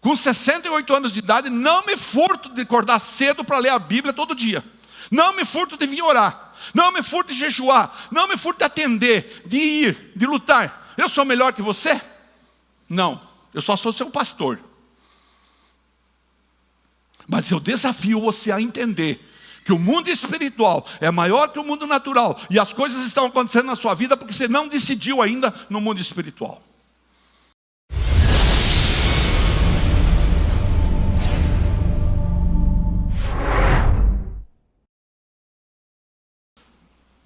Com 68 anos de idade, não me furto de acordar cedo para ler a Bíblia todo dia. Não me furto de vir orar. Não me furto de jejuar. Não me furto de atender, de ir, de lutar. Eu sou melhor que você? Não, eu só sou seu pastor. Mas eu desafio você a entender que o mundo espiritual é maior que o mundo natural. E as coisas estão acontecendo na sua vida porque você não decidiu ainda no mundo espiritual.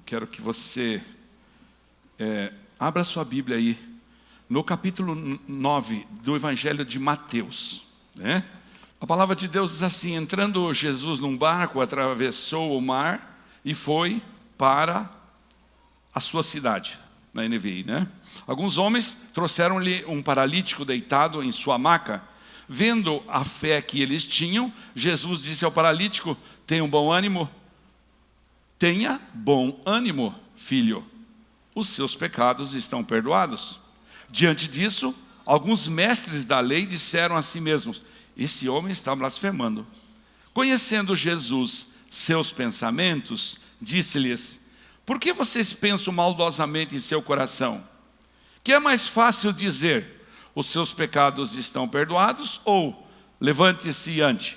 Quero que você abra sua Bíblia aí, no capítulo 9 do Evangelho de Mateus, né? A palavra de Deus diz assim: entrando Jesus num barco, atravessou o mar e foi para a sua cidade, na NVI, né? Alguns homens trouxeram-lhe um paralítico deitado em sua maca. Vendo a fé que eles tinham, Jesus disse ao paralítico: tenha bom ânimo, filho, os seus pecados estão perdoados. Diante disso, alguns mestres da lei disseram a si mesmos: esse homem está blasfemando. Conhecendo Jesus seus pensamentos, disse-lhes: por que vocês pensam maldosamente em seu coração? Que é mais fácil dizer: os seus pecados estão perdoados, ou levante-se e ande?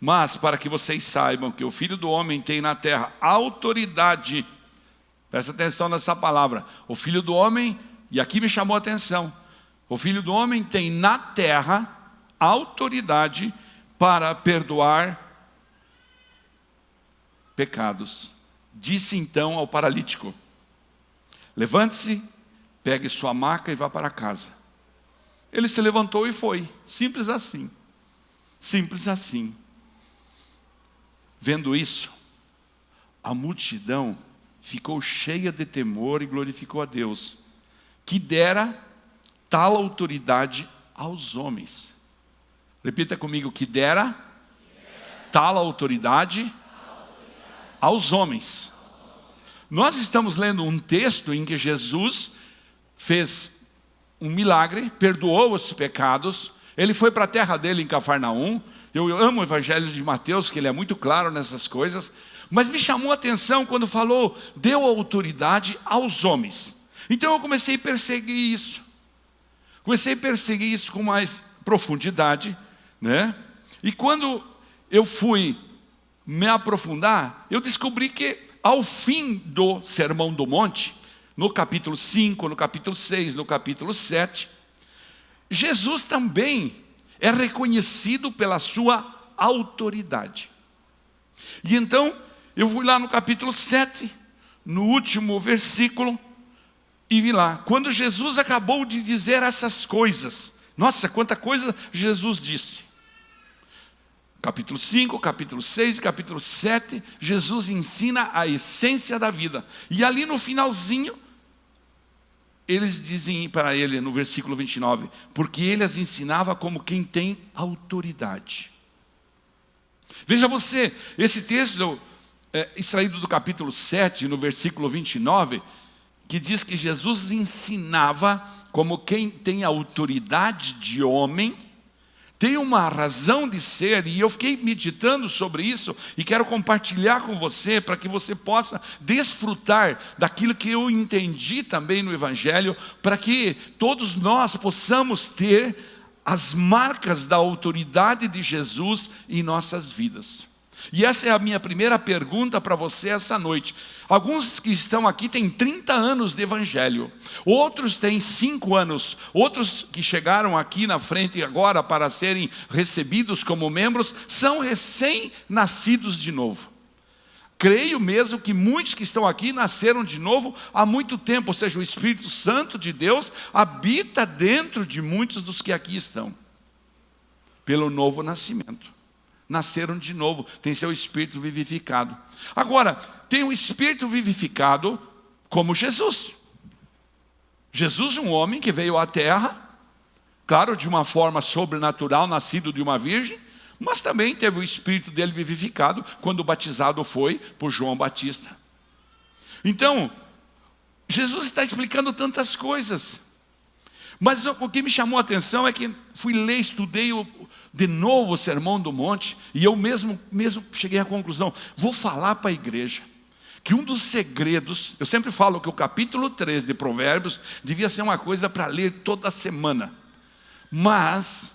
Mas para que vocês saibam que o Filho do Homem tem na terra autoridade, presta atenção nessa palavra, o Filho do Homem, e aqui me chamou a atenção, o Filho do Homem tem na terra autoridade para perdoar pecados. Disse então ao paralítico: levante-se, pegue sua maca e vá para casa. Ele se levantou e foi, simples assim, simples assim. Vendo isso, a multidão ficou cheia de temor e glorificou a Deus, que dera tal autoridade aos homens. Repita comigo: que dera tal autoridade aos homens. Nós estamos lendo um texto em que Jesus fez um milagre, perdoou os pecados. Ele foi para a terra dele em Cafarnaum. Eu amo o Evangelho de Mateus, que ele é muito claro nessas coisas. Mas me chamou a atenção quando falou: deu autoridade aos homens. Então eu comecei a perseguir isso. Comecei a perseguir isso com mais profundidade, né? E quando eu fui me aprofundar, eu descobri que ao fim do Sermão do Monte, no capítulo 5, no capítulo 6, no capítulo 7, Jesus também é reconhecido pela sua autoridade. E então, eu fui lá no capítulo 7, no último versículo, e vi lá, quando Jesus acabou de dizer essas coisas, nossa, quanta coisa Jesus disse. Capítulo 5, capítulo 6, capítulo 7, Jesus ensina a essência da vida. E ali no finalzinho, eles dizem para ele, no versículo 29, porque ele as ensinava como quem tem autoridade. Veja você, esse texto extraído do capítulo 7, no versículo 29, que diz que Jesus ensinava como quem tem autoridade de homem, tem uma razão de ser, e eu fiquei meditando sobre isso, e quero compartilhar com você, para que você possa desfrutar daquilo que eu entendi também no Evangelho, para que todos nós possamos ter as marcas da autoridade de Jesus em nossas vidas. E essa é a minha primeira pergunta para você essa noite. Alguns que estão aqui têm 30 anos de evangelho, outros têm 5 anos, outros que chegaram aqui na frente agora para serem recebidos como membros, são recém-nascidos de novo. Creio mesmo que muitos que estão aqui nasceram de novo há muito tempo, ou seja, o Espírito Santo de Deus habita dentro de muitos dos que aqui estão, pelo novo nascimento. Nasceram de novo, tem seu espírito vivificado. Agora, tem um espírito vivificado como Jesus. Jesus, um homem que veio à terra, claro, de uma forma sobrenatural, nascido de uma virgem, mas também teve o espírito dele vivificado quando o batizado foi por João Batista. Então, Jesus está explicando tantas coisas, Mas o que me chamou a atenção é que fui ler, estudei de novo o Sermão do Monte, e eu mesmo cheguei à conclusão, vou falar para a igreja, que um dos segredos, eu sempre falo que o capítulo 3 de Provérbios devia ser uma coisa para ler toda semana, mas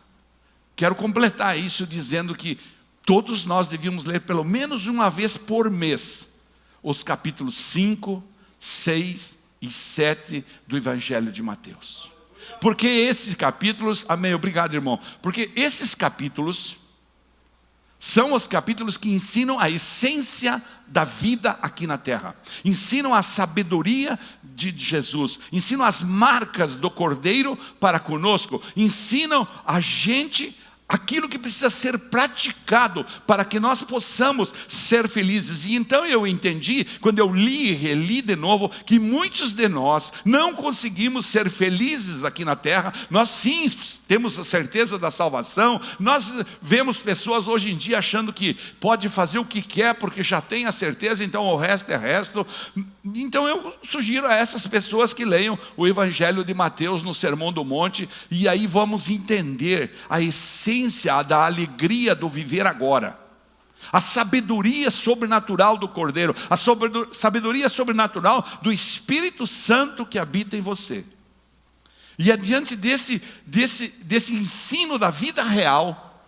quero completar isso dizendo que todos nós devíamos ler pelo menos uma vez por mês, os capítulos 5, 6 e 7 do Evangelho de Mateus. Porque esses capítulos, amém, obrigado irmão, porque esses capítulos são os capítulos que ensinam a essência da vida aqui na terra, ensinam a sabedoria de Jesus, ensinam as marcas do Cordeiro para conosco, ensinam a gente aquilo que precisa ser praticado para que nós possamos ser felizes. E então eu entendi, quando eu li e reli de novo, que muitos de nós não conseguimos ser felizes aqui na terra. Nós sim temos a certeza da salvação. Nós vemos pessoas hoje em dia achando que pode fazer o que quer porque já tem a certeza, então o resto é resto. Então eu sugiro a essas pessoas que leiam o Evangelho de Mateus no Sermão do Monte, e aí vamos entender a essência da alegria do viver agora, a sabedoria sobrenatural do Cordeiro, a sabedoria sobrenatural do Espírito Santo que habita em você. E é diante desse ensino da vida real,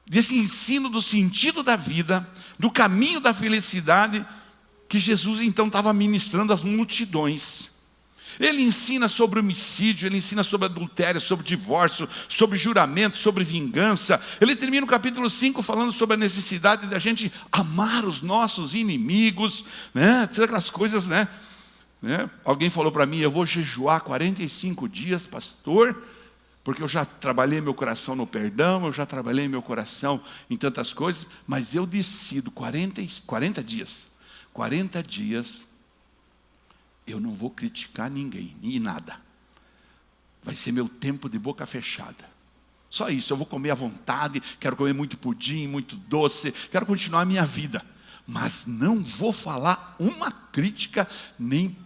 desse ensino do sentido da vida, do caminho da felicidade, que Jesus então estava ministrando às multidões. Ele ensina sobre homicídio, ele ensina sobre adultério, sobre divórcio, sobre juramento, sobre vingança. Ele termina o capítulo 5 falando sobre a necessidade da gente amar os nossos inimigos, né? Todas aquelas coisas, né? Alguém falou para mim, eu vou jejuar 45 dias, pastor, porque eu já trabalhei meu coração no perdão, eu já trabalhei meu coração em tantas coisas, mas eu decido 40 dias, eu não vou criticar ninguém, nem nada. Vai ser meu tempo de boca fechada. Só isso, eu vou comer à vontade, quero comer muito pudim, muito doce, quero continuar a minha vida. Mas não vou falar uma crítica, nem...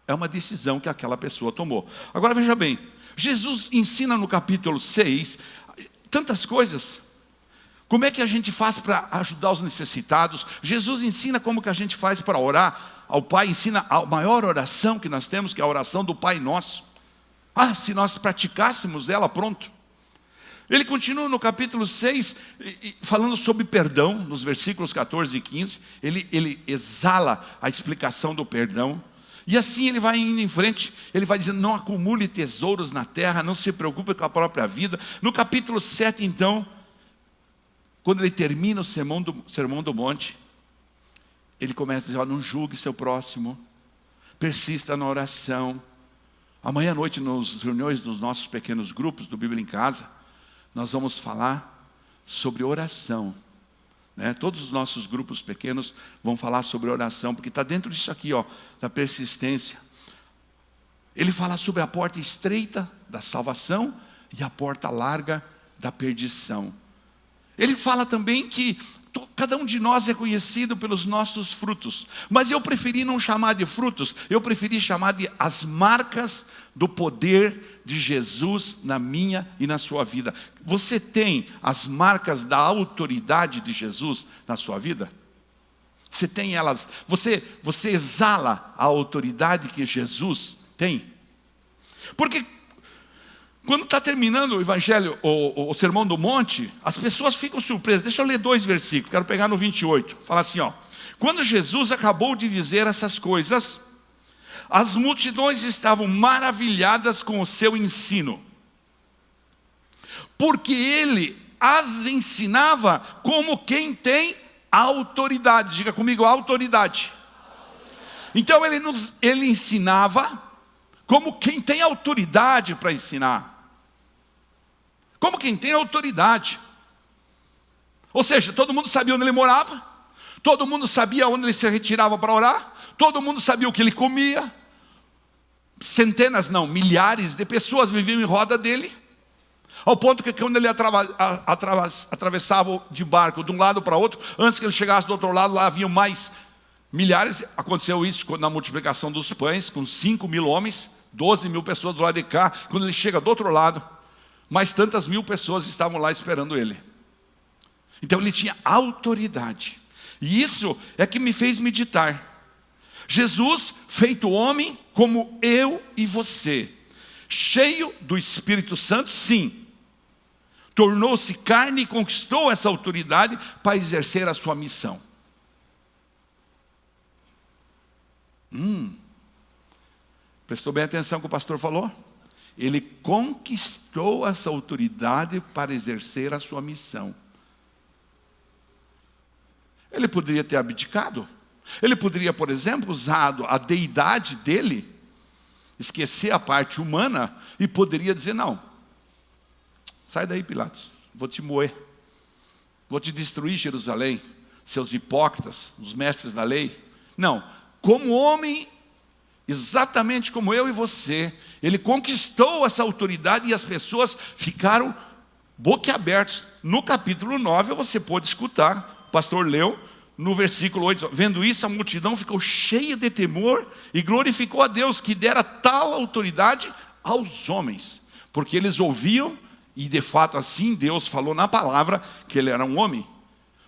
É uma decisão que aquela pessoa tomou. Agora veja bem, Jesus ensina no capítulo 6, tantas coisas. Como é que a gente faz para ajudar os necessitados? Jesus ensina como que a gente faz para orar ao Pai, ensina a maior oração que nós temos, que é a oração do Pai Nosso. Se nós praticássemos ela, pronto. Ele continua no capítulo 6, falando sobre perdão, nos versículos 14 e 15, ele exala a explicação do perdão, e assim ele vai indo em frente, ele vai dizendo, não acumule tesouros na terra, não se preocupe com a própria vida. No capítulo 7 então, quando ele termina o Sermão do Monte, ele começa a dizer, não julgue seu próximo, persista na oração. Amanhã à noite, nas reuniões dos nossos pequenos grupos do Bíblia em Casa, nós vamos falar sobre oração, né? Todos os nossos grupos pequenos vão falar sobre oração, porque está dentro disso aqui, da persistência. Ele fala sobre a porta estreita da salvação e a porta larga da perdição. Ele fala também que cada um de nós é conhecido pelos nossos frutos, mas eu preferi não chamar de frutos, eu preferi chamar de as marcas do poder de Jesus na minha e na sua vida. Você tem as marcas da autoridade de Jesus na sua vida? Você tem elas? Você exala a autoridade que Jesus tem? Porque quando está terminando o Evangelho, o Sermão do Monte, as pessoas ficam surpresas. Deixa eu ler 2 versículos, quero pegar no 28. Fala assim, quando Jesus acabou de dizer essas coisas, as multidões estavam maravilhadas com o seu ensino, porque ele as ensinava como quem tem autoridade. Diga comigo, autoridade. Então ele ensinava como quem tem autoridade para ensinar. Como quem tem autoridade. Ou seja, todo mundo sabia onde ele morava, todo mundo sabia onde ele se retirava para orar, todo mundo sabia o que ele comia. Centenas, não, milhares de pessoas viviam em roda dele, ao ponto que quando ele atravessava de barco de um lado para outro, antes que ele chegasse do outro lado, lá haviam mais milhares. Aconteceu isso na multiplicação dos pães, com 5.000 homens, 12 mil pessoas do lado de cá. Quando ele chega do outro lado, mais tantas mil pessoas estavam lá esperando ele. Então ele tinha autoridade. E isso é que me fez meditar. Jesus, feito homem como eu e você, cheio do Espírito Santo, sim, tornou-se carne e conquistou essa autoridade para exercer a sua missão. Prestou bem atenção que o pastor falou? Ele conquistou essa autoridade para exercer a sua missão. Ele poderia ter abdicado. Ele poderia, por exemplo, usado a deidade dele, esquecer a parte humana e poderia dizer: não, sai daí, Pilatos, vou te moer, vou te destruir, Jerusalém, seus hipócritas, os mestres da lei. Não, como homem, exatamente como eu e você, ele conquistou essa autoridade e as pessoas ficaram boquiabertos. No capítulo 9 você pode escutar, o pastor leu, no versículo 8, vendo isso, a multidão ficou cheia de temor e glorificou a Deus, que dera tal autoridade aos homens, porque eles ouviam, e de fato assim Deus falou na palavra que ele era um homem.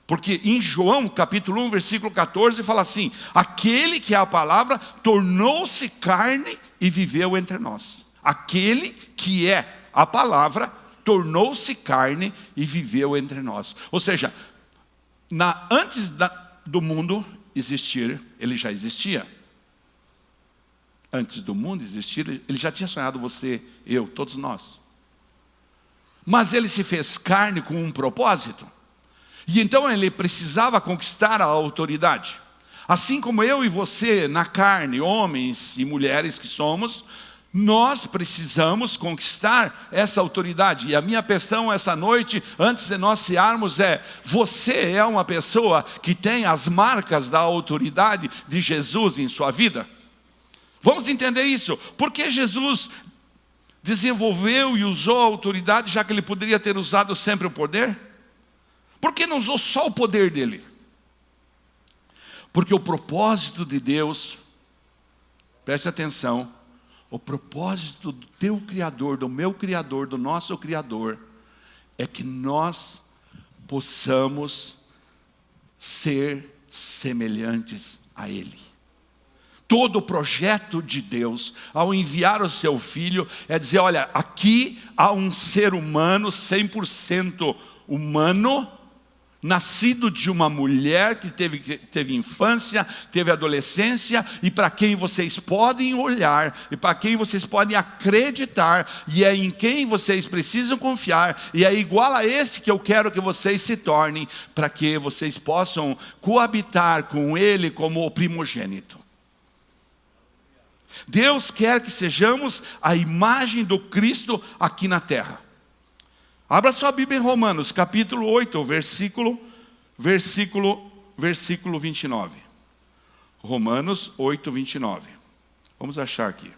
Porque em João capítulo 1, versículo 14, fala assim: aquele que é a palavra tornou-se carne e viveu entre nós. Aquele que é a palavra tornou-se carne e viveu entre nós. Ou seja, antes do mundo existir, ele já existia. Antes do mundo existir, ele já tinha sonhado você, eu, todos nós. Mas ele se fez carne com um propósito. E então ele precisava conquistar a autoridade. Assim como eu e você, na carne, homens e mulheres que somos, nós precisamos conquistar essa autoridade. E a minha questão essa noite, antes de nós cearmos, é: você é uma pessoa que tem as marcas da autoridade de Jesus em sua vida? Vamos entender isso. Por que Jesus desenvolveu e usou a autoridade, já que ele poderia ter usado sempre o poder? Por que não usou só o poder dele? Porque o propósito de Deus, preste atenção, o propósito do teu Criador, do meu Criador, do nosso Criador, é que nós possamos ser semelhantes a Ele. Todo o projeto de Deus, ao enviar o seu Filho, é dizer: olha, aqui há um ser humano, 100% humano, nascido de uma mulher que teve infância, teve adolescência, e para quem vocês podem olhar, e para quem vocês podem acreditar, e é em quem vocês precisam confiar, e é igual a esse que eu quero que vocês se tornem, para que vocês possam coabitar com Ele como o primogênito. Deus quer que sejamos a imagem do Cristo aqui na terra. Abra sua Bíblia em Romanos, capítulo 8, versículo 29. Romanos 8, 29. Vamos achar aqui.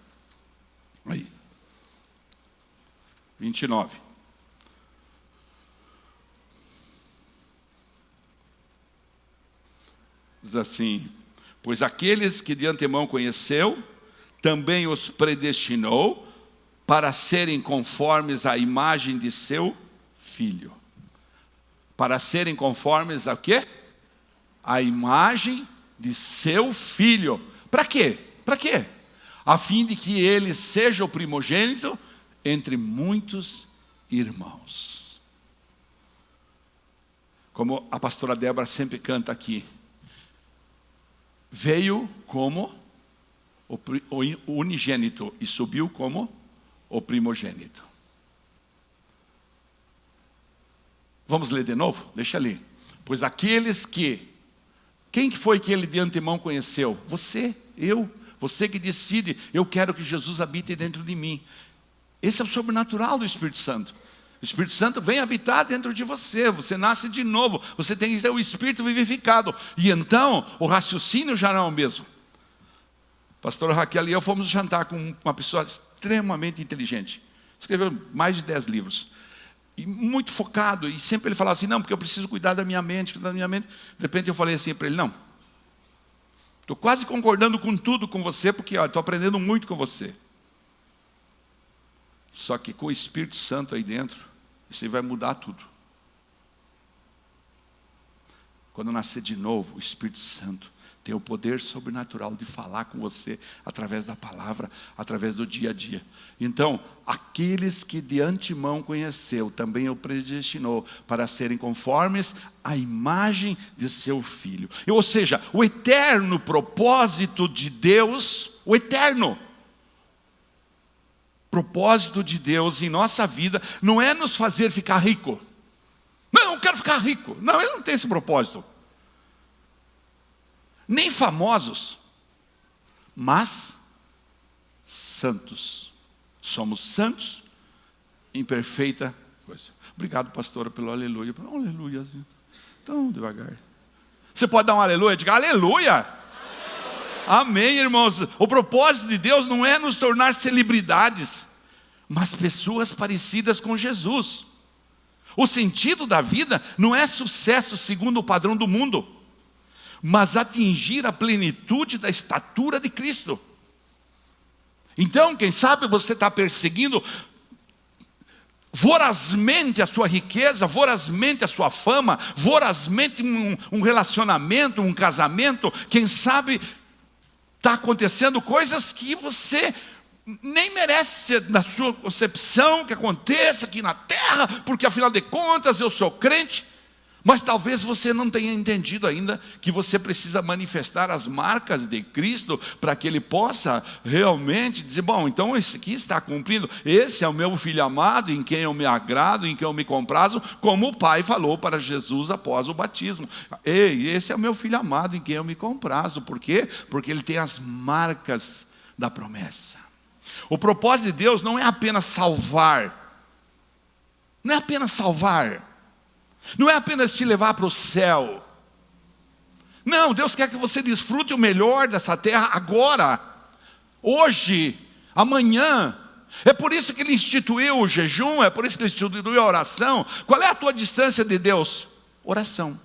Aí. 29. Diz assim: pois aqueles que de antemão conheceu, também os predestinou para serem conformes à imagem de seu Filho. Para serem conformes a quê? A imagem de seu Filho. Para quê? Para quê? A fim de que ele seja o primogênito entre muitos irmãos. Como a pastora Débora sempre canta aqui, veio como o unigênito e subiu como o primogênito. Vamos ler de novo? Deixa ali. Pois aqueles que... Quem foi que ele de antemão conheceu? Você, eu. Você que decide: eu quero que Jesus habite dentro de mim. Esse é o sobrenatural do Espírito Santo. O Espírito Santo vem habitar dentro de você. Você nasce de novo. Você tem que ter o Espírito vivificado. E então, o raciocínio já não é o mesmo. Pastora Raquel e eu fomos jantar com uma pessoa extremamente inteligente. Escreveu mais de 10 livros. E muito focado. E sempre ele falava assim: não, porque eu preciso cuidar da minha mente, cuidar da minha mente. De repente eu falei assim para ele: não. Estou quase concordando com tudo com você, porque estou aprendendo muito com você. Só que com o Espírito Santo aí dentro, isso aí vai mudar tudo. Quando nascer de novo, o Espírito Santo tem o poder sobrenatural de falar com você através da palavra, através do dia a dia. Então, aqueles que de antemão conheceu, também o predestinou para serem conformes à imagem de seu Filho. Ou seja, o eterno propósito de Deus, o eterno propósito de Deus em nossa vida, não é nos fazer ficar rico. Não, eu quero ficar rico. Não, ele não tem esse propósito. Nem famosos, mas santos. Somos santos em perfeita coisa. Obrigado, pastora, pelo aleluia. Aleluia. Tão devagar. Você pode dar um aleluia? Diga aleluia. Aleluia. Amém, irmãos. O propósito de Deus não é nos tornar celebridades, mas pessoas parecidas com Jesus. O sentido da vida não é sucesso segundo o padrão do mundo, mas atingir a plenitude da estatura de Cristo. Então, quem sabe você está perseguindo vorazmente a sua riqueza, vorazmente a sua fama, vorazmente um relacionamento, um casamento. Quem sabe está acontecendo coisas que você nem merece, na sua concepção, que aconteça aqui na terra, porque afinal de contas eu sou crente. Mas talvez você não tenha entendido ainda que você precisa manifestar as marcas de Cristo para que Ele possa realmente dizer, bom, então esse aqui está cumprindo, esse é o meu filho amado, em quem eu me agrado, em quem eu me comprazo, como o Pai falou para Jesus após o batismo. Ei, esse é o meu filho amado, em quem eu me comprazo. Por quê? Porque ele tem as marcas da promessa. O propósito de Deus não é apenas salvar, não é apenas salvar, não é apenas te levar para o céu. Não, Deus quer que você desfrute o melhor dessa terra agora, hoje, amanhã. É por isso que Ele instituiu o jejum, é por isso que Ele instituiu a oração. Qual é a tua distância de Deus? Oração.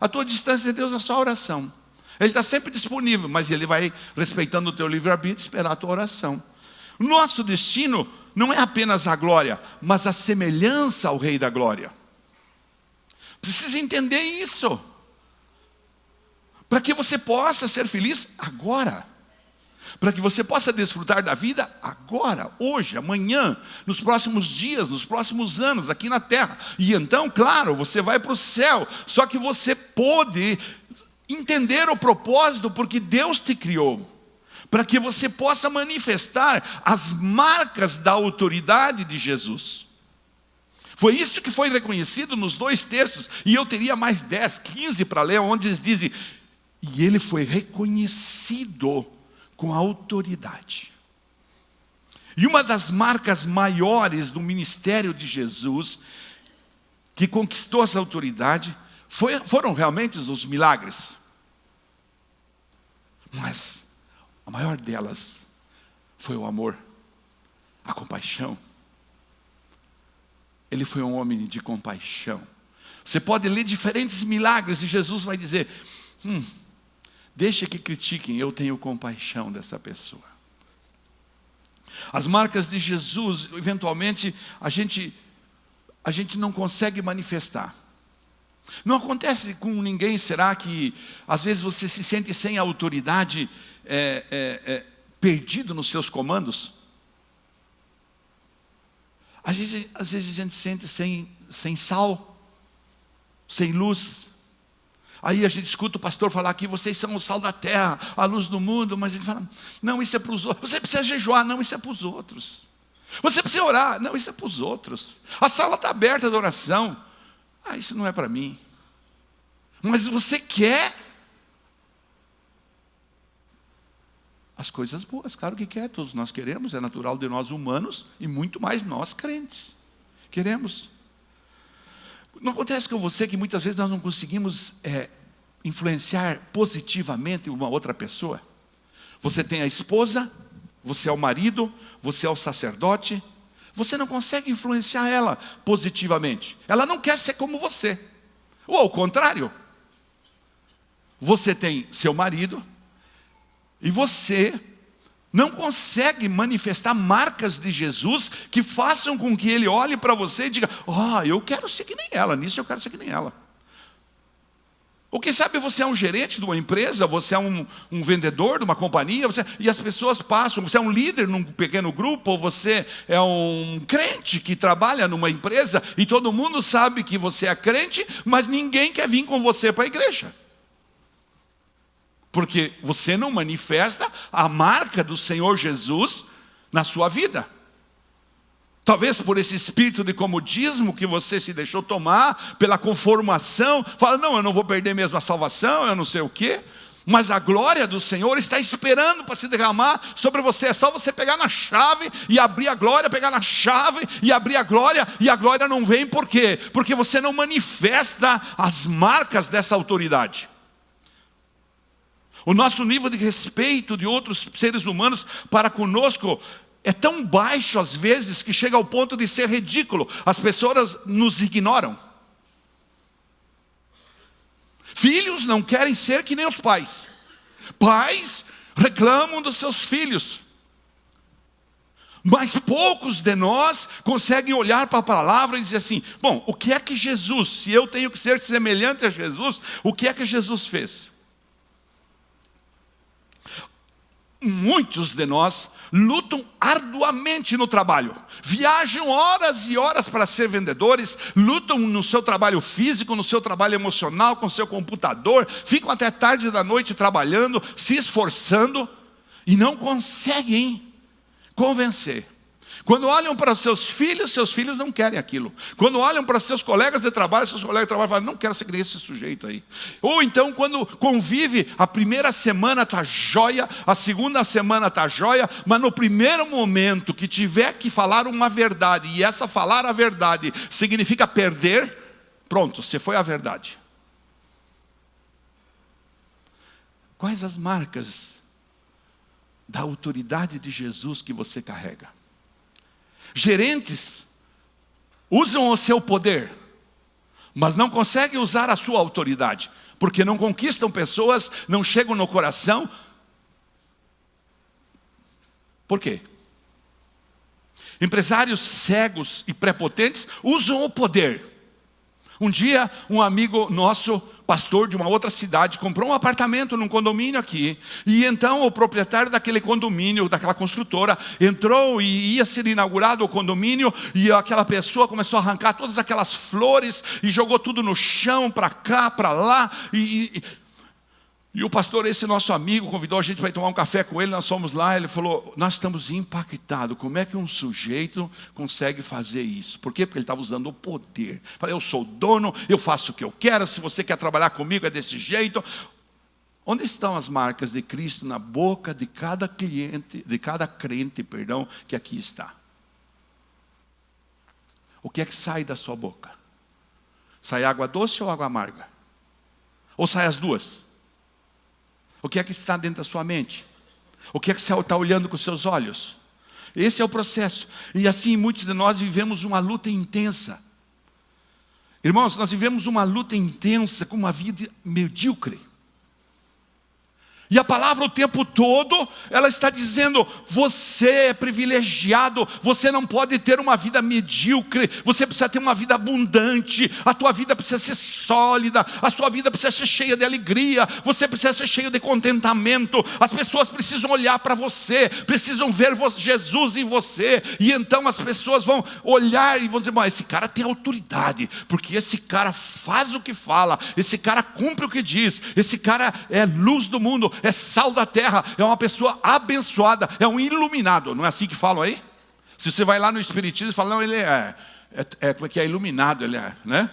A tua distância de Deus é só oração. Ele está sempre disponível, mas Ele vai, respeitando o teu livre-arbítrio, esperar a tua oração. Nosso destino não é apenas a glória, mas a semelhança ao Rei da Glória. Precisa entender isso, para que você possa ser feliz agora, para que você possa desfrutar da vida agora, hoje, amanhã, nos próximos dias, nos próximos anos, aqui na terra. E então, claro, você vai para o céu, só que você pode entender o propósito, porque Deus te criou, para que você possa manifestar as marcas da autoridade de Jesus. Foi isso que foi reconhecido nos 2 textos, e eu teria mais 10, 15 para ler, onde eles dizem, e ele foi reconhecido com autoridade. E uma das marcas maiores do ministério de Jesus, que conquistou essa autoridade, foram realmente os milagres. Mas a maior delas foi o amor, a compaixão. Ele foi um homem de compaixão. Você pode ler diferentes milagres e Jesus vai dizer, deixa que critiquem, eu tenho compaixão dessa pessoa. As marcas de Jesus, eventualmente, a gente não consegue manifestar. Não acontece com ninguém, será que às vezes você se sente sem autoridade, perdido nos seus comandos? Às vezes a gente sente sem sal, sem luz. Aí a gente escuta o pastor falar aqui, vocês são o sal da terra, a luz do mundo. Mas ele fala, não, isso é para os outros. Você precisa jejuar, não, isso é para os outros. Você precisa orar, não, isso é para os outros. A sala está aberta da oração. Isso não é para mim. Mas você quer as coisas boas, claro que quer, todos nós queremos, é natural de nós humanos, e muito mais nós crentes, queremos. Não acontece com você que muitas vezes nós não conseguimos influenciar positivamente uma outra pessoa? Você tem a esposa, você é o marido, você é o sacerdote, você não consegue influenciar ela positivamente, ela não quer ser como você, ou ao contrário, você tem seu marido, e você não consegue manifestar marcas de Jesus que façam com que ele olhe para você e diga: eu quero ser que nem ela, nisso eu quero ser que nem ela. Ou quem sabe você é um gerente de uma empresa, você é um vendedor de uma companhia, e as pessoas passam, você é um líder num pequeno grupo, ou você é um crente que trabalha numa empresa, e todo mundo sabe que você é crente, mas ninguém quer vir com você para a igreja. Porque você não manifesta a marca do Senhor Jesus na sua vida. Talvez por esse espírito de comodismo que você se deixou tomar, pela conformação, fala: não, eu não vou perder mesmo a salvação, eu não sei o quê. Mas a glória do Senhor está esperando para se derramar sobre você. É só você pegar na chave e abrir a glória, pegar na chave e abrir a glória não vem. Por quê? Porque você não manifesta as marcas dessa autoridade. O nosso nível de respeito de outros seres humanos para conosco é tão baixo às vezes que chega ao ponto de ser ridículo. As pessoas nos ignoram. Filhos não querem ser que nem os pais. Pais reclamam dos seus filhos. Mas poucos de nós conseguem olhar para a palavra e dizer assim: bom, o que é que Jesus, se eu tenho que ser semelhante a Jesus, o que é que Jesus fez? Muitos de nós lutam arduamente no trabalho, viajam horas e horas para ser vendedores, lutam no seu trabalho físico, no seu trabalho emocional, com o seu computador, ficam até tarde da noite trabalhando, se esforçando, e não conseguem convencer. Quando olham para os seus filhos não querem aquilo. Quando olham para seus colegas de trabalho, seus colegas de trabalho falam: não quero ser que nem esse sujeito aí. Ou então, quando convive, a primeira semana está jóia, a segunda semana está jóia, mas no primeiro momento que tiver que falar uma verdade, e essa falar a verdade significa perder, pronto, você foi a verdade. Quais as marcas da autoridade de Jesus que você carrega? Gerentes usam o seu poder, mas não conseguem usar a sua autoridade, porque não conquistam pessoas, não chegam no coração. Por quê? Empresários cegos e prepotentes usam o poder. Um dia, um amigo nosso, pastor de uma outra cidade, comprou um apartamento num condomínio aqui. E então o proprietário daquele condomínio, daquela construtora, entrou e ia ser inaugurado o condomínio. E aquela pessoa começou a arrancar todas aquelas flores e jogou tudo no chão, para cá, para lá. E o pastor, esse nosso amigo, convidou a gente para ir tomar um café com ele. Nós fomos lá, ele falou: nós estamos impactados. Como é que um sujeito consegue fazer isso? Por quê? Porque ele estava usando o poder. Falei: eu sou dono, eu faço o que eu quero. Se você quer trabalhar comigo, é desse jeito. Onde estão as marcas de Cristo na boca de cada cliente, de cada crente, que aqui está? O que é que sai da sua boca? Sai água doce ou água amarga? Ou sai as duas? O que é que está dentro da sua mente? O que é que você está olhando com os seus olhos? Esse é o processo. E assim muitos de nós vivemos uma luta intensa. Irmãos, nós vivemos uma luta intensa com uma vida medíocre. E a palavra o tempo todo, ela está dizendo: você é privilegiado, você não pode ter uma vida medíocre, você precisa ter uma vida abundante, a tua vida precisa ser sólida, a sua vida precisa ser cheia de alegria, você precisa ser cheio de contentamento, as pessoas precisam olhar para você, precisam ver Jesus em você, e então as pessoas vão olhar e vão dizer: mas esse cara tem autoridade, porque esse cara faz o que fala, esse cara cumpre o que diz, esse cara é luz do mundo, é sal da terra, é uma pessoa abençoada, é um iluminado. Não é assim que falam aí? Se você vai lá no Espiritismo e fala: não, ele porque é iluminado, ele é, né?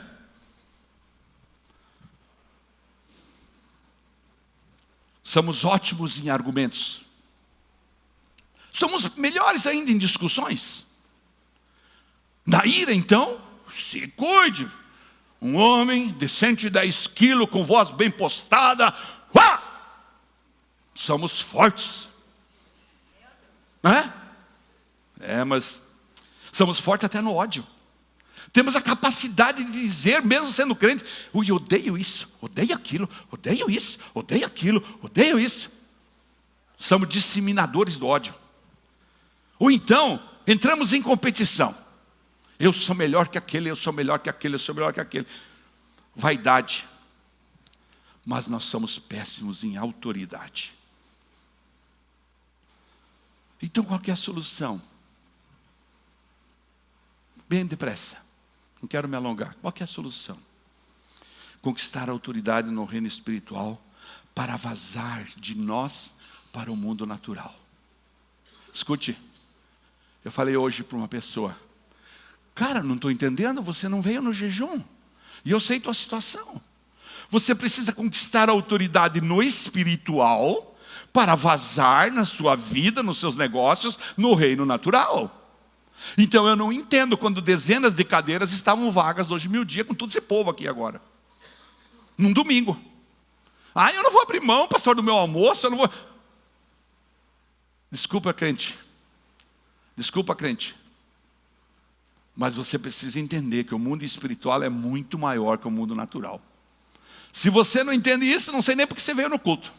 Somos ótimos em argumentos. Somos melhores ainda em discussões. Na ira, então, se cuide. Um homem de 110 quilos, com voz bem postada, somos fortes, não é? Mas somos fortes até no ódio. Temos a capacidade de dizer, mesmo sendo crente: eu odeio isso, odeio aquilo, odeio isso, odeio aquilo, odeio isso. Somos disseminadores do ódio. Ou então, entramos em competição. Eu sou melhor que aquele, eu sou melhor que aquele, eu sou melhor que aquele. Vaidade. Mas nós somos péssimos em autoridade. Então qual que é a solução? Bem depressa. Não quero me alongar. Qual que é a solução? Conquistar a autoridade no reino espiritual para vazar de nós para o mundo natural. Escute. Eu falei hoje para uma pessoa. Cara, não estou entendendo. Você não veio no jejum. E eu sei tua situação. Você precisa conquistar a autoridade no espiritual para vazar na sua vida, nos seus negócios, no reino natural. Então eu não entendo quando dezenas de cadeiras estavam vagas hoje meio-dia com todo esse povo aqui agora. Num domingo. Eu não vou abrir mão, pastor, do meu almoço, eu não vou... Desculpa, crente. Desculpa, crente. Mas você precisa entender que o mundo espiritual é muito maior que o mundo natural. Se você não entende isso, não sei nem porque você veio no culto.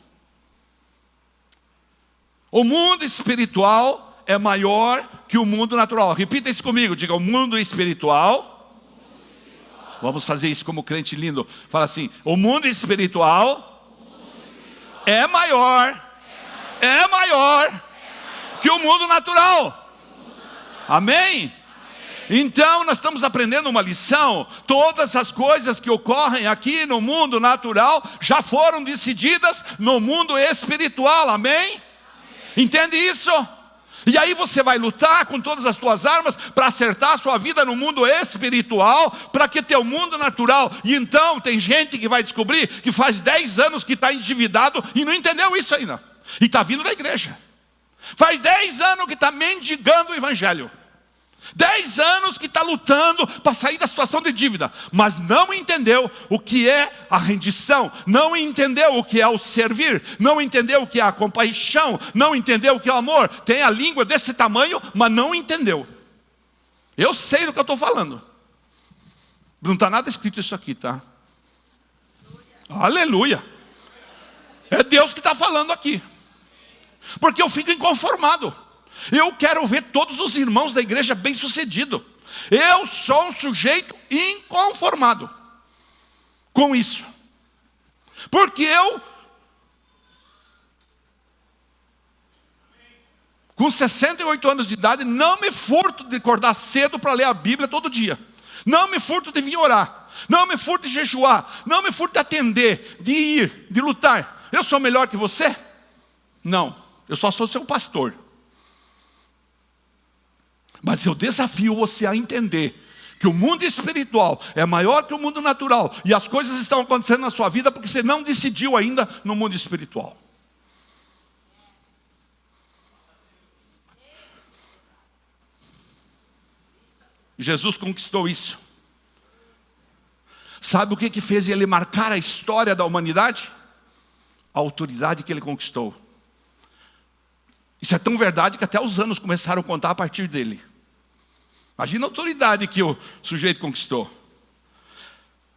O mundo espiritual é maior que o mundo natural. Repita isso comigo, diga, o mundo espiritual. Vamos fazer isso como crente lindo. Fala assim, o mundo espiritual é maior que o mundo natural. Amém? Então nós estamos aprendendo uma lição. Todas as coisas que ocorrem aqui no mundo natural já foram decididas no mundo espiritual, amém? Entende isso? E aí você vai lutar com todas as suas armas para acertar a sua vida no mundo espiritual, para que teu mundo natural. E então tem gente que vai descobrir que faz 10 anos que está endividado e não entendeu isso ainda. E está vindo da igreja. Faz 10 anos que está mendigando o evangelho. 10 anos que está lutando para sair da situação de dívida, mas não entendeu o que é a rendição, não entendeu o que é o servir, não entendeu o que é a compaixão, não entendeu o que é o amor. Tem a língua desse tamanho, mas não entendeu. Eu sei do que eu estou falando. Não está nada escrito isso aqui, tá? Aleluia. É Deus que está falando aqui. Porque eu fico inconformado. Eu quero ver todos os irmãos da igreja bem-sucedidos. Eu sou um sujeito inconformado com isso. Porque eu, com 68 anos de idade, não me furto de acordar cedo para ler a Bíblia todo dia. Não me furto de vir orar. Não me furto de jejuar. Não me furto de atender, de ir, de lutar. Eu sou melhor que você? Não, eu só sou seu pastor. Mas eu desafio você a entender que o mundo espiritual é maior que o mundo natural. E as coisas estão acontecendo na sua vida porque você não decidiu ainda no mundo espiritual. Jesus conquistou isso. Sabe o que fez ele marcar a história da humanidade? A autoridade que ele conquistou. Isso é tão verdade que até os anos começaram a contar a partir dele. Imagina a autoridade que o sujeito conquistou.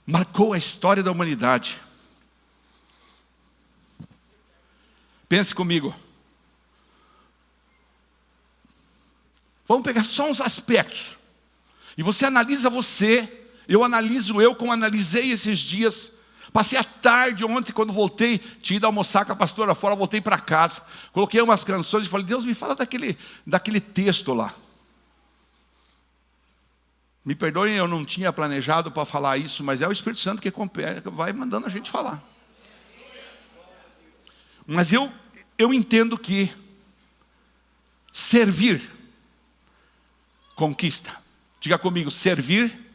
Marcou a história da humanidade. Pense comigo. Vamos pegar só uns aspectos. E você analisa você. Eu analiso eu como analisei esses dias. Passei a tarde ontem quando voltei. Tinha ido almoçar com a pastora fora. Voltei para casa. Coloquei umas canções e falei, Deus, me fala daquele texto lá. Me perdoem, eu não tinha planejado para falar isso, mas é o Espírito Santo que vai mandando a gente falar. Mas eu entendo que servir conquista. Diga comigo, servir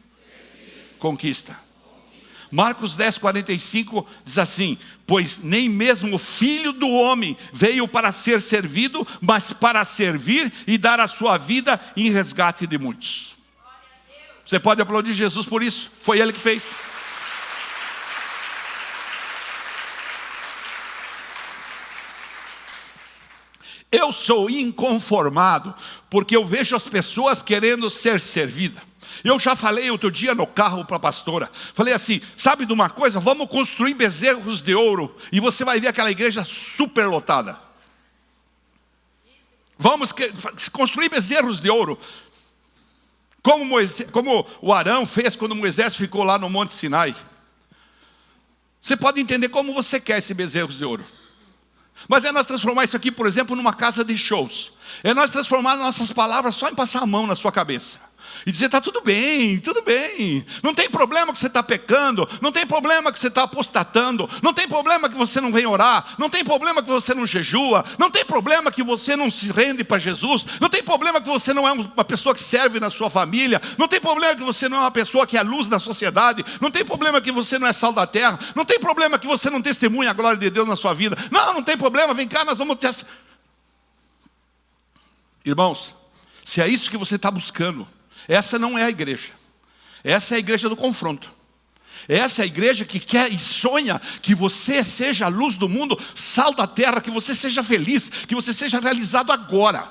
conquista. Marcos 10:45 diz assim, pois nem mesmo o Filho do Homem veio para ser servido, mas para servir e dar a sua vida em resgate de muitos. Você pode aplaudir Jesus por isso, foi Ele que fez. Eu sou inconformado, porque eu vejo as pessoas querendo ser servidas. Eu já falei outro dia no carro para a pastora, falei assim, sabe de uma coisa? Vamos construir bezerros de ouro, e você vai ver aquela igreja super lotada. Vamos construir bezerros de ouro. Como o Arão fez quando Moisés ficou lá no Monte Sinai. Você pode entender como você quer esse bezerro de ouro. Mas é nós transformar isso aqui, por exemplo, numa casa de shows. É nós transformar nossas palavras só em passar a mão na sua cabeça. E dizer, está tudo bem. Não tem problema que você está pecando. Não tem problema que você está apostatando. Não tem problema que você não vem orar. Não tem problema que você não jejua. Não tem problema que você não se rende para Jesus. Não tem problema que você não é uma pessoa que serve na sua família. Não tem problema que você não é uma pessoa que é a luz da sociedade. Não tem problema que você não é sal da terra. Não tem problema que você não testemunha a glória de Deus na sua vida. Não tem problema, vem cá, nós vamos ter... Irmãos, se é isso que você está buscando, essa não é a igreja. Essa é a igreja do confronto. Essa é a igreja que quer e sonha que você seja a luz do mundo, sal da terra, que você seja feliz, que você seja realizado agora.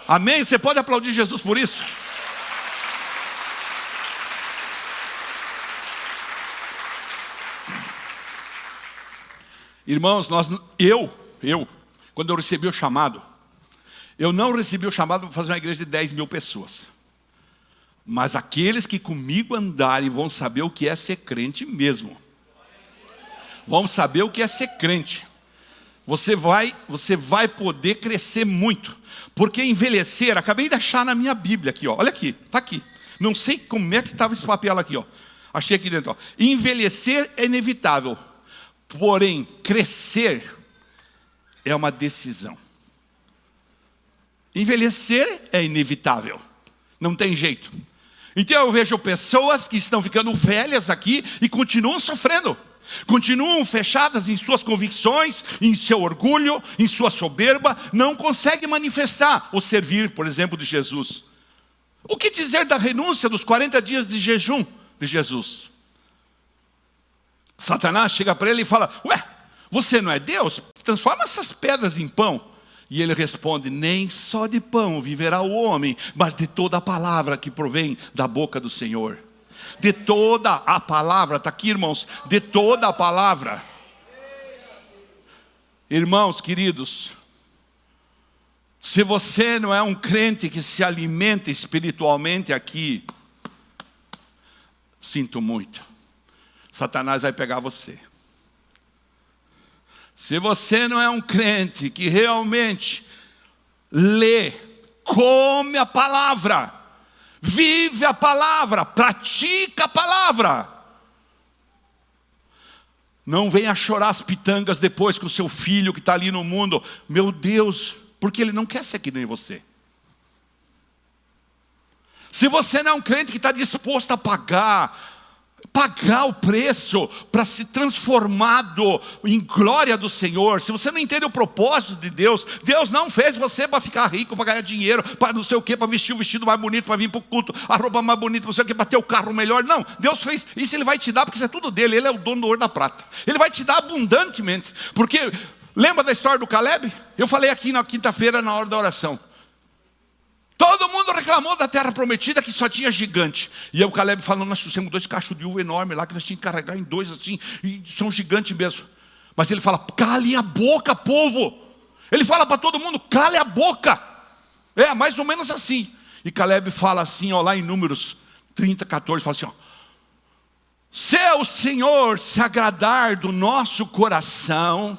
Amém? Você pode aplaudir Jesus por isso? Irmãos, quando eu recebi o chamado, eu não recebi o chamado para fazer uma igreja de 10 mil pessoas. Mas aqueles que comigo andarem vão saber o que é ser crente mesmo. Vão saber o que é ser crente. Você vai poder crescer muito. Porque envelhecer, acabei de achar na minha Bíblia aqui, ó. Olha aqui, está aqui. Não sei como é que estava esse papel aqui, ó. Achei aqui dentro, ó. Envelhecer é inevitável. Porém, crescer é uma decisão. Envelhecer é inevitável. Não tem jeito. Então eu vejo pessoas que estão ficando velhas aqui e continuam sofrendo. Continuam fechadas em suas convicções, em seu orgulho, em sua soberba. Não conseguem manifestar o servir, por exemplo, de Jesus. O que dizer da renúncia dos 40 dias de jejum de Jesus? Satanás chega para ele e fala, ué, você não é Deus? Transforma essas pedras em pão. E ele responde, nem só de pão viverá o homem, mas de toda a palavra que provém da boca do Senhor. De toda a palavra, está aqui, irmãos, de toda a palavra. Irmãos queridos, se você não é um crente que se alimenta espiritualmente aqui, sinto muito, Satanás vai pegar você. Se você não é um crente que realmente lê, come a palavra, vive a palavra, pratica a palavra, não venha chorar as pitangas depois com o seu filho que está ali no mundo. Meu Deus, porque ele não quer ser que nem você. Se você não é um crente que está disposto a pagar o preço para ser transformado em glória do Senhor. Se você não entende o propósito de Deus, Deus não fez você para ficar rico, para ganhar dinheiro, para não sei o que, para vestir o vestido mais bonito, para vir para o culto, a roupa mais bonita, não sei o que, para ter o carro melhor. Não, Deus fez isso, Ele vai te dar, porque isso é tudo dele. Ele é o dono do ouro da prata. Ele vai te dar abundantemente. Porque, lembra da história do Caleb? Eu falei aqui na quinta-feira na hora da oração. Todo mundo reclamou da terra prometida que só tinha gigante. E aí o Caleb falando, nós temos 2 cachos de uva enormes lá, que nós tínhamos que carregar em 2 assim, e são gigantes mesmo. Mas ele fala, cale a boca, povo. Ele fala para todo mundo, cale a boca. É, mais ou menos assim. E Caleb fala assim, ó, lá em Números 30, 14, fala assim, ó. Se o Senhor se agradar do nosso coração,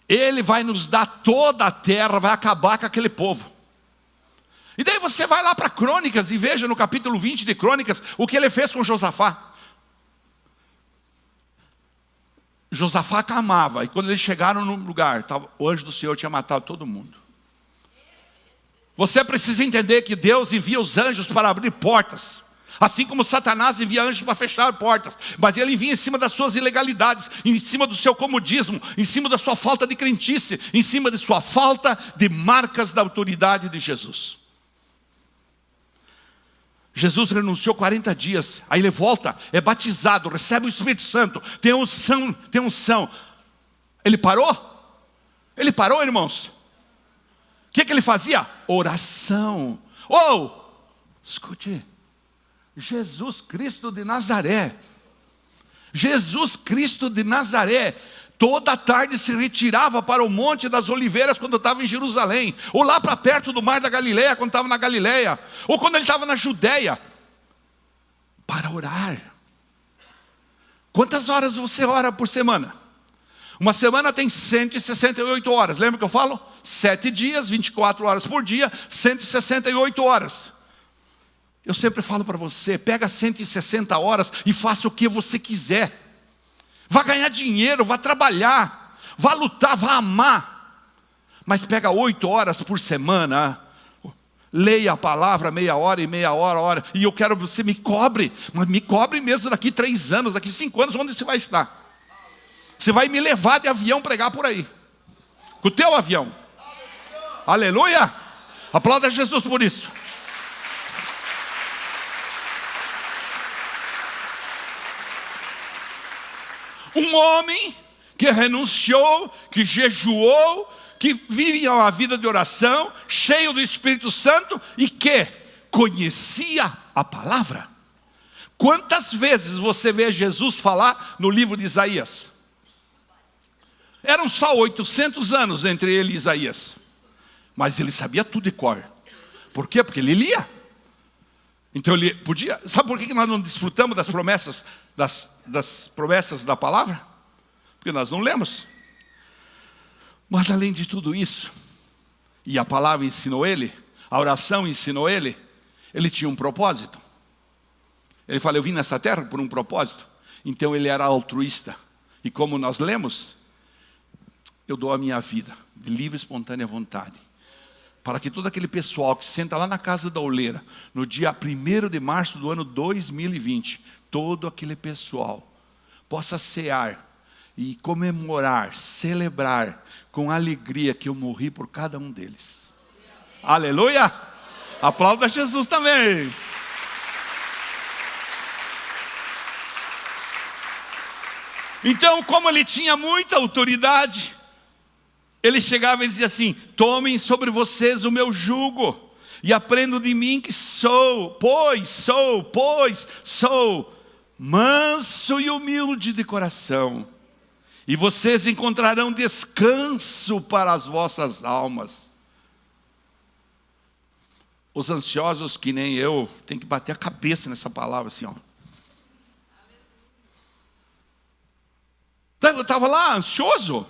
Ele vai nos dar toda a terra, vai acabar com aquele povo. E daí você vai lá para Crônicas e veja no capítulo 20 de Crônicas o que ele fez com Josafá. Josafá clamava, e quando eles chegaram no lugar, o anjo do Senhor tinha matado todo mundo. Você precisa entender que Deus envia os anjos para abrir portas, assim como Satanás envia anjos para fechar portas, mas ele envia em cima das suas ilegalidades, em cima do seu comodismo, em cima da sua falta de crentice, em cima de sua falta de marcas da autoridade de Jesus. Jesus renunciou 40 dias, aí ele volta, é batizado, recebe o Espírito Santo, tem unção. Ele parou? Ele parou, irmãos? O que ele fazia? Oração. Escute, Jesus Cristo de Nazaré, Toda tarde se retirava para o Monte das Oliveiras quando estava em Jerusalém, ou lá para perto do Mar da Galileia quando estava na Galileia, ou quando ele estava na Judéia, para orar. Quantas horas você ora por semana? Uma semana tem 168 horas, lembra que eu falo? 7 dias, 24 horas por dia, 168 horas. Eu sempre falo para você, pega 160 horas e faça o que você quiser. Vá ganhar dinheiro, vá trabalhar, vá lutar, vá amar. Mas pega 8 horas por semana, leia a palavra meia hora, hora. E eu quero que você me cobre, mas me cobre mesmo daqui 3 anos, daqui 5 anos, onde você vai estar? Você vai me levar de avião pregar por aí, com o teu avião. Aleluia! Aplauda Jesus por isso. Um homem que renunciou, que jejuou, que vivia uma vida de oração, cheio do Espírito Santo e que conhecia a palavra. Quantas vezes você vê Jesus falar no livro de Isaías? Eram só 800 anos entre ele e Isaías, mas ele sabia tudo de cor. Por quê? Porque ele lia. Então ele podia. Sabe por que nós não desfrutamos das promessas, das promessas da palavra? Porque nós não lemos. Mas além de tudo isso, e a palavra ensinou ele, a oração ensinou ele, ele tinha um propósito. Ele falou: eu vim nessa terra por um propósito. Então ele era altruísta. E como nós lemos, eu dou a minha vida de livre e espontânea vontade, para que todo aquele pessoal que senta lá na casa da oleira, no dia 1º de março do ano 2020, todo aquele pessoal possa cear e comemorar, celebrar com alegria que eu morri por cada um deles. Aleluia! Aplauda Jesus também. Então, como ele tinha muita autoridade, ele chegava e dizia assim: tomem sobre vocês o meu jugo e aprendam de mim que sou manso e humilde de coração, e vocês encontrarão descanso para as vossas almas. Os ansiosos que nem eu, tem que bater a cabeça nessa palavra assim, ó. Eu estava lá ansioso,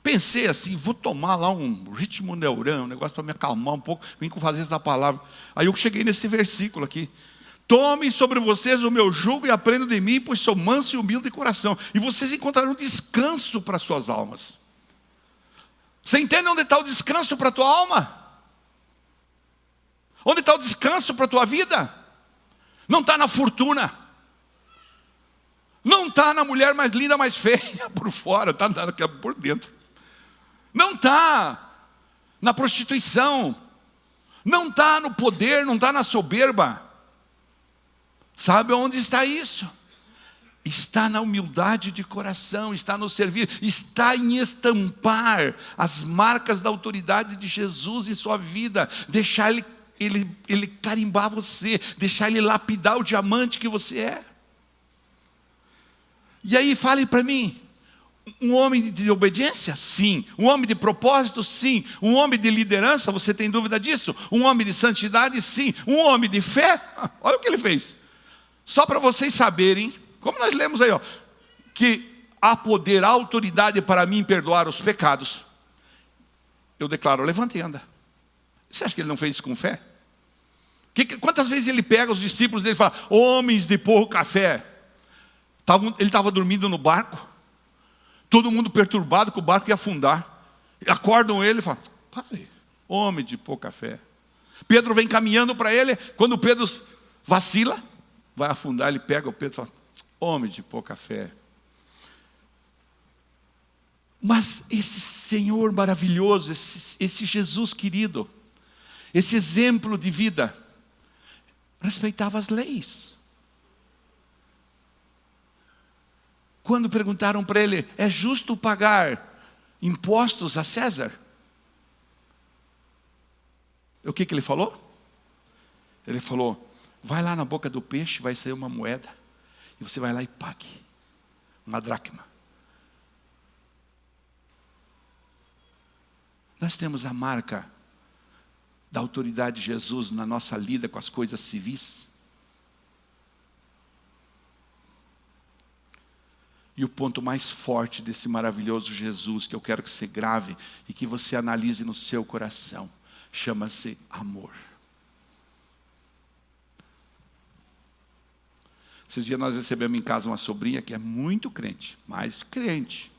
pensei assim: vou tomar lá um ritmo neurão, um negócio para me acalmar um pouco, vim com fazer essa palavra. Aí eu cheguei nesse versículo aqui: tomem sobre vocês o meu jugo e aprendam de mim, pois sou manso e humilde de coração, e vocês encontrarão descanso para suas almas. Você entende onde está o descanso para a tua alma? Onde está o descanso para a tua vida? Não está na fortuna, não está na mulher mais linda, mais feia por fora, está por dentro. Não está na prostituição, não está no poder, não está na soberba. Sabe onde está isso? Está na humildade de coração, está no servir, está em estampar as marcas da autoridade de Jesus em sua vida, deixar ele carimbar você, deixar ele lapidar o diamante que você é. E aí fale para mim: um homem de obediência? Sim. Um homem de propósito? Sim. Um homem de liderança? Você tem dúvida disso? Um homem de santidade? Sim. Um homem de fé? Olha o que ele fez. Só para vocês saberem, como nós lemos aí, ó, que há poder, há autoridade para mim perdoar os pecados. Eu declaro: levanta e anda. Você acha que ele não fez isso com fé? Quantas vezes ele pega os discípulos dele e fala: homens de pouca fé. Ele estava dormindo no barco, todo mundo perturbado que o barco ia afundar. Acordam ele e falam: pare, homem de pouca fé. Pedro vem caminhando para ele, quando Pedro vacila, vai afundar, ele pega o Pedro e fala: homem de pouca fé. Mas esse Senhor maravilhoso, esse Jesus querido, esse exemplo de vida, respeitava as leis. Quando perguntaram para ele: é justo pagar impostos a César? O que ele falou? Ele falou: vai lá na boca do peixe, vai sair uma moeda, e você vai lá e pague uma dracma. Nós temos a marca da autoridade de Jesus na nossa lida com as coisas civis. E o ponto mais forte desse maravilhoso Jesus, que eu quero que você grave e que você analise no seu coração, chama-se amor. Esses dias nós recebemos em casa uma sobrinha que é muito crente, mais crente.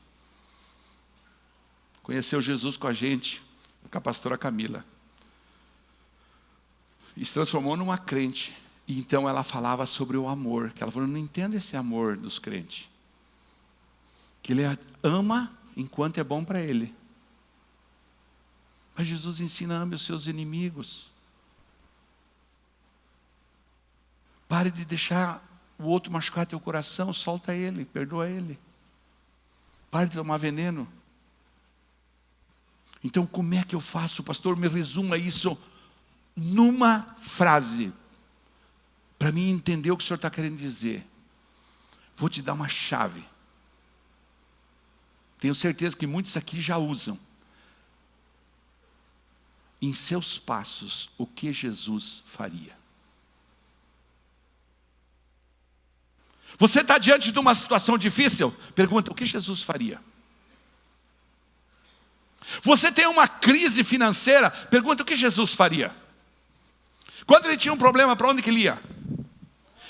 Conheceu Jesus com a gente, com a pastora Camila. E se transformou numa crente. E então ela falava sobre o amor. Que ela falou, não entendo esse amor dos crentes. Que ele ama enquanto é bom para ele. Mas Jesus ensina, ame os seus inimigos. Pare de deixar o outro machucar teu coração, solta ele, perdoa ele. Pare de tomar veneno. Então como é que eu faço, pastor? Me resuma isso numa frase, para mim entender o que o senhor está querendo dizer. Vou te dar uma chave. Tenho certeza que muitos aqui já usam. Em seus passos, o que Jesus faria? Você está diante de uma situação difícil? Pergunta, o que Jesus faria? Você tem uma crise financeira? Pergunta, o que Jesus faria? Quando ele tinha um problema, para onde que ele ia?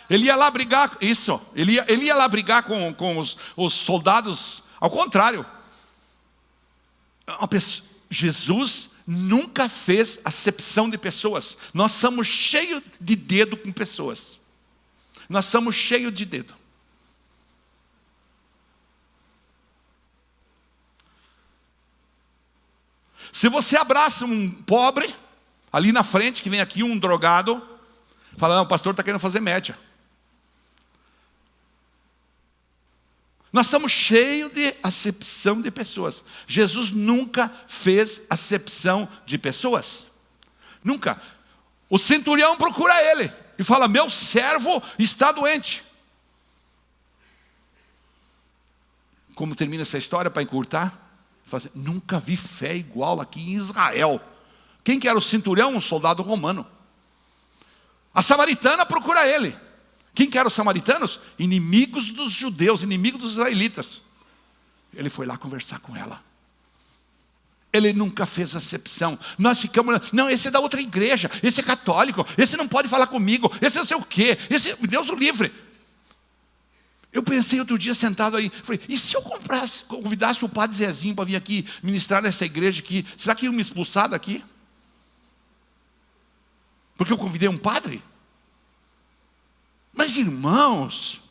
Ele ia lá brigar, ele ia lá brigar com os soldados. Ao contrário, Jesus nunca fez acepção de pessoas. Nós somos cheios de dedo com pessoas. Nós somos cheios de dedo. Se você abraça um pobre, ali na frente, que vem aqui um drogado, fala, não, o pastor está querendo fazer média. Nós somos cheios de acepção de pessoas. Jesus nunca fez acepção de pessoas. Nunca. O centurião procura ele e fala, meu servo está doente. Como termina essa história para encurtar? Fala assim, nunca vi fé igual aqui em Israel. Quem que era o centurião? Um soldado romano. A samaritana procura ele. Quem que eram os samaritanos? Inimigos dos judeus, inimigos dos israelitas. Ele foi lá conversar com ela. Ele nunca fez acepção. Nós ficamos, não, esse é da outra igreja, esse é católico, esse não pode falar comigo, esse não sei o quê, esse, Deus o livre. Eu pensei outro dia sentado aí, falei, e se eu convidasse o padre Zezinho para vir aqui ministrar nessa igreja aqui, será que iam me expulsar daqui? Porque eu convidei um padre? Mas irmãos,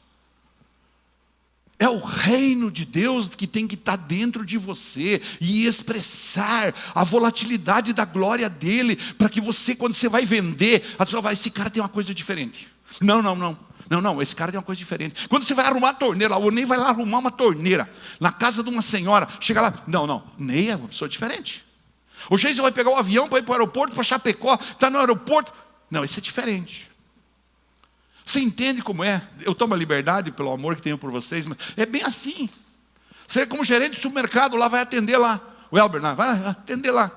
é o reino de Deus que tem que estar dentro de você e expressar a volatilidade da glória dele, para que você, quando você vai vender, a pessoa vai, esse cara tem uma coisa diferente. Não, esse cara tem uma coisa diferente. Quando você vai arrumar a torneira, o Ney vai lá arrumar uma torneira na casa de uma senhora, chega lá, não, Ney é uma pessoa diferente. O Geison vai pegar o avião para ir para o aeroporto, para Chapecó, está no aeroporto, não, esse é diferente. Você entende como é? Eu tomo a liberdade pelo amor que tenho por vocês, mas é bem assim. Você como gerente de supermercado lá vai atender lá. O Elber, vai atender lá.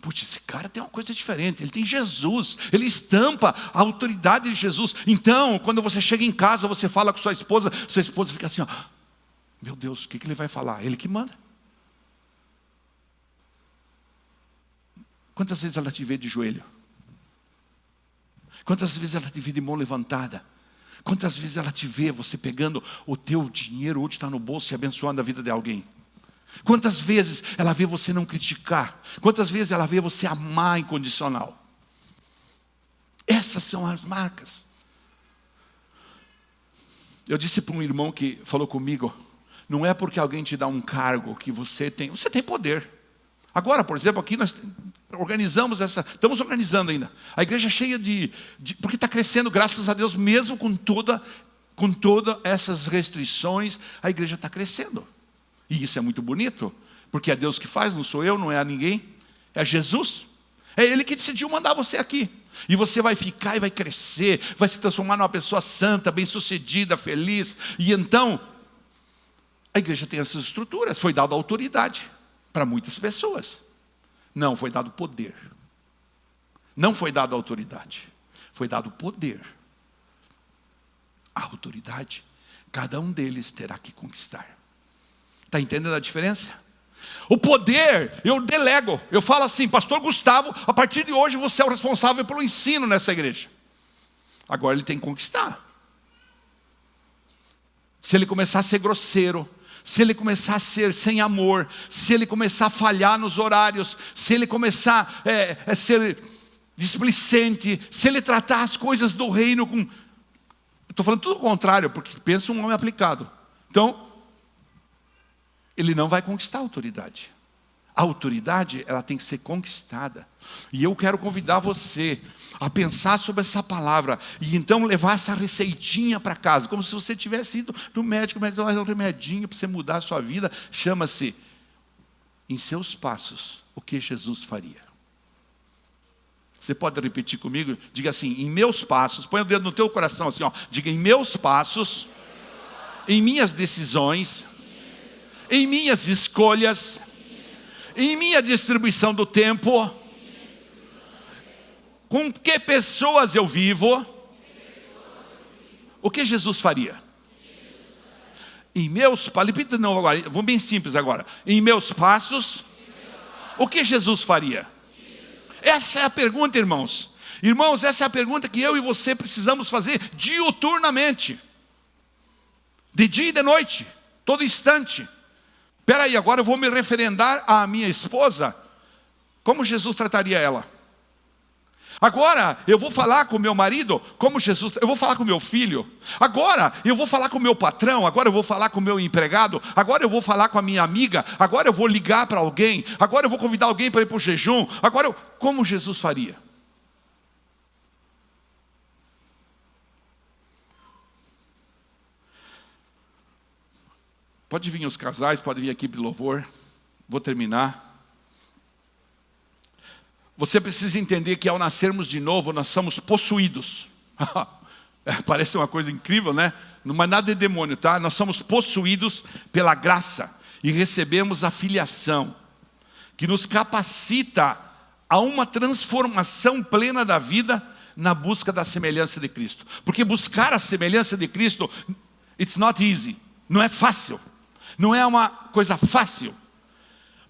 Putz, esse cara tem uma coisa diferente. Ele tem Jesus. Ele estampa a autoridade de Jesus. Então, quando você chega em casa, você fala com sua esposa fica assim, ó, meu Deus, o que ele vai falar? Ele que manda. Quantas vezes ela te vê de joelho? Quantas vezes ela te vê de mão levantada? Quantas vezes ela te vê você pegando o teu dinheiro, hoje está no bolso e abençoando a vida de alguém? Quantas vezes ela vê você não criticar? Quantas vezes ela vê você amar incondicional? Essas são as marcas. Eu disse para um irmão que falou comigo, não é porque alguém te dá um cargo que você tem poder. Agora, por exemplo, aqui nós estamos organizando ainda. A igreja é cheia porque está crescendo, graças a Deus, mesmo com todas essas restrições, a igreja está crescendo. E isso é muito bonito, porque é Deus que faz, não sou eu, não é a ninguém, é Jesus. É Ele que decidiu mandar você aqui. E você vai ficar e vai crescer, vai se transformar numa pessoa santa, bem-sucedida, feliz. E então, a igreja tem essas estruturas, foi dada autoridade para muitas pessoas. Não, foi dado poder. Não foi dado autoridade. Foi dado poder. A autoridade, cada um deles terá que conquistar. Está entendendo a diferença? O poder, eu delego. Eu falo assim, pastor Gustavo, a partir de hoje você é o responsável pelo ensino nessa igreja. Agora ele tem que conquistar. Se ele começar a ser grosseiro, se ele começar a ser sem amor, se ele começar a falhar nos horários, se ele começar a ser displicente, se ele tratar as coisas do reino com... Estou falando tudo o contrário, porque pensa um homem aplicado. Então, ele não vai conquistar a autoridade. A autoridade, ela tem que ser conquistada. E eu quero convidar você a pensar sobre essa palavra e então levar essa receitinha para casa, como se você tivesse ido no médico, mas olha, um remedinho para você mudar a sua vida, chama-se Em Seus Passos, o que Jesus faria. Você pode repetir comigo? Diga assim, em meus passos, põe o dedo no teu coração assim, ó, diga em meus passos, em minhas decisões, em minhas escolhas, em minha distribuição do tempo, com que pessoas eu vivo, o que Jesus faria? Em meus passos, repita de novo agora, vamos bem simples agora. Em meus passos, o que Jesus faria? Essa é a pergunta, irmãos. Irmãos, essa é a pergunta que eu e você precisamos fazer diuturnamente. De dia e de noite, todo instante. Espera aí, agora eu vou me referendar à minha esposa. Como Jesus trataria ela? Agora eu vou falar com o meu marido como Jesus, eu vou falar com o meu filho. Agora eu vou falar com o meu patrão. Agora eu vou falar com o meu empregado. Agora eu vou falar com a minha amiga. Agora eu vou ligar para alguém. Agora eu vou convidar alguém para ir para o jejum. Agora como Jesus faria? Pode vir os casais, pode vir a equipe de louvor. Vou terminar. Você precisa entender que ao nascermos de novo, nós somos possuídos. Parece uma coisa incrível, né? Não é nada de demônio, tá? Nós somos possuídos pela graça e recebemos a filiação, que nos capacita a uma transformação plena da vida na busca da semelhança de Cristo. Porque buscar a semelhança de Cristo, it's not easy. Não é fácil. Não é uma coisa fácil.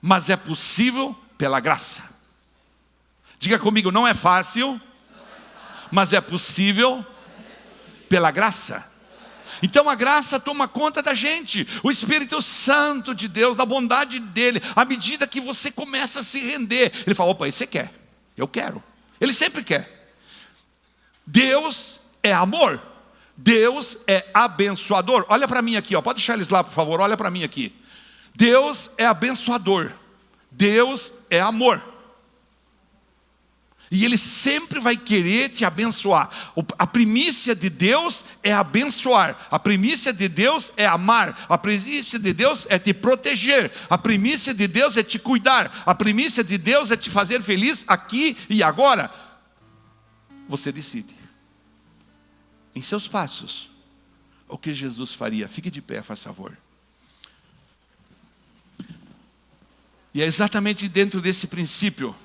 Mas é possível pela graça. Diga comigo, não é fácil, mas é possível pela graça. Então a graça toma conta da gente. O Espírito Santo de Deus, da bondade dele, à medida que você começa a se render, ele fala, opa, você quer, eu quero. Ele sempre quer. Deus é amor. Deus é abençoador. Olha para mim aqui, ó. Pode deixar eles lá, por favor, olha para mim aqui. Deus é abençoador. Deus é amor. E Ele sempre vai querer te abençoar. A primícia de Deus é abençoar. A primícia de Deus é amar. A primícia de Deus é te proteger. A primícia de Deus é te cuidar. A primícia de Deus é te fazer feliz aqui e agora. Você decide. Em seus passos, o que Jesus faria? Fique de pé, faz favor. E é exatamente dentro desse princípio.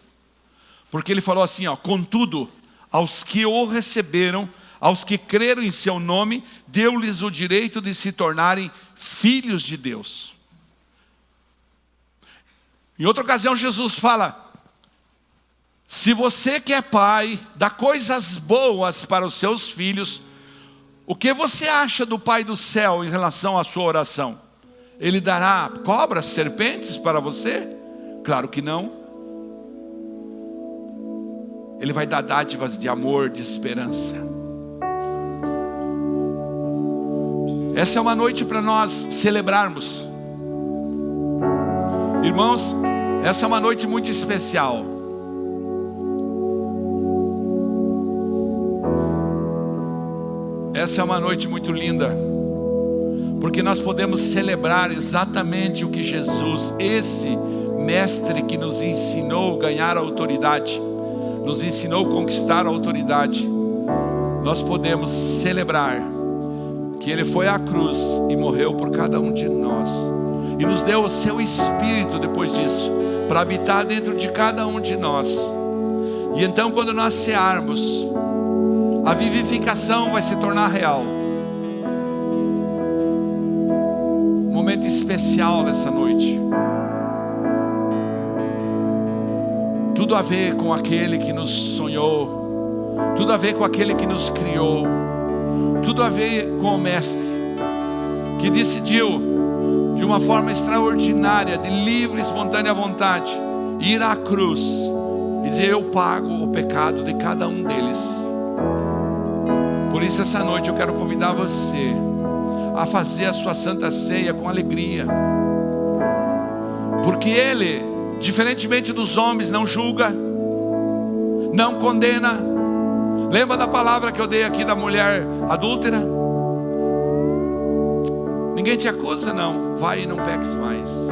Porque ele falou assim, ó, contudo, aos que o receberam, aos que creram em seu nome, deu-lhes o direito de se tornarem filhos de Deus. Em outra ocasião Jesus fala, se você que é pai, dá coisas boas para os seus filhos, o que você acha do Pai do céu em relação à sua oração? Ele dará cobras, serpentes para você? Claro que não. Ele vai dar dádivas de amor, de esperança. Essa é uma noite para nós celebrarmos. Irmãos, essa é uma noite muito especial. Essa é uma noite muito linda. Porque nós podemos celebrar exatamente o que Jesus, esse mestre que nos ensinou a ganhar a autoridade, nos ensinou a conquistar a autoridade, nós podemos celebrar que Ele foi à cruz e morreu por cada um de nós. e nos deu o seu Espírito depois disso, para habitar dentro de cada um de nós. E então, quando nós cearmos, a vivificação vai se tornar real. Um momento especial nessa noite. Tudo a ver com aquele que nos sonhou, tudo a ver com aquele que nos criou, tudo a ver com o Mestre, que decidiu, de uma forma extraordinária, de livre e espontânea vontade, ir à cruz e dizer: eu pago o pecado de cada um deles. Por isso, essa noite eu quero convidar você a fazer a sua Santa Ceia com alegria, porque Ele, diferentemente dos homens, não julga, não condena. Lembra da palavra que eu dei aqui da mulher adúltera? Ninguém te acusa, não. Vai e não peques mais.